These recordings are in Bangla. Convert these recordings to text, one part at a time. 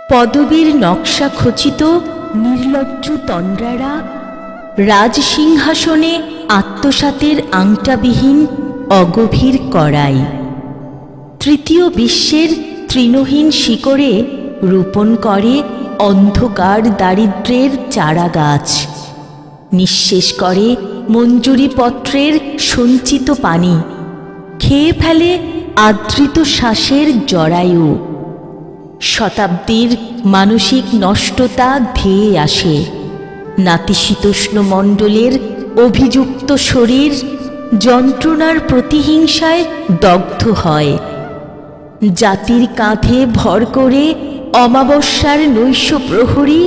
পদবীর নকশা খচিত নির্লজ্জ তন্দ্রারা রাজসিংহাসনে আত্মসাতের আংটাবিহীন অগভীর কড়াই। তৃতীয় বিশ্বের তৃণহীন শিকড়ে রোপণ করে অন্ধকার দারিদ্র্যের চারাগাছ। নিঃশেষ করে মঞ্জুরিপত্রের সঞ্চিত পানি, খেয়ে ফেলে আদৃত শ্বাসের জরায়ু। শতাব্দীর মানসিক নষ্টতা ধেয়ে আসে। নাতিশীতোষ্ণ মণ্ডলের অভিযুক্ত শরীর যন্ত্রণার প্রতিহিংসায় দগ্ধ হয়। জাতির কাঁধে ভর করে অমাবস্যার নৈশ প্রহরী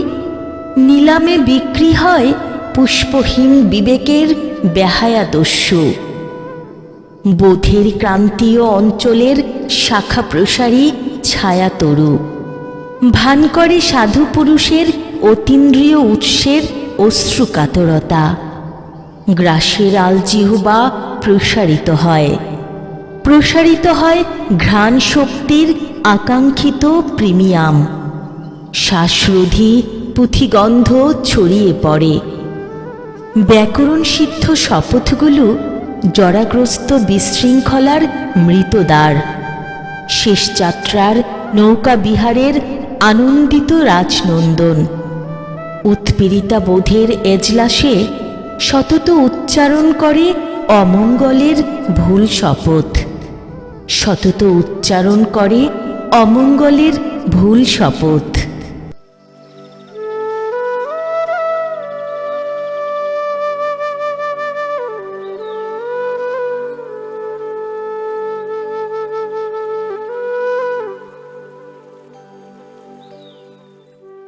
নিলামে বিক্রি হয় পুষ্পহীন বিবেকের বেহায়াদস্যু। বোধের ক্রান্তীয় অঞ্চলের শাখা প্রসারী ছায়াতরু ভান করে সাধু পুরুষের অতীন্দ্রিয় উৎসের অশ্রুকাতরতা। গ্রাসের আলজিহ্বা প্রসারিত হয় ঘ্রাণ শক্তির আকাঙ্ক্ষিত প্রিমিয়াম। শ্বাসরোধী পুঁথিগন্ধ ছড়িয়ে পড়ে। ব্যাকরণ সিদ্ধ শপথগুলো জরাগ্রস্ত বিশৃঙ্খলার মৃতদ্বার। শেষ যাত্রার নৌকা বিহারের আনন্দিত রাজনন্দন। উৎপীড়িতা বোধের এজলাসে সতত উচ্চারণ করে অমঙ্গলের ভুল শপথ।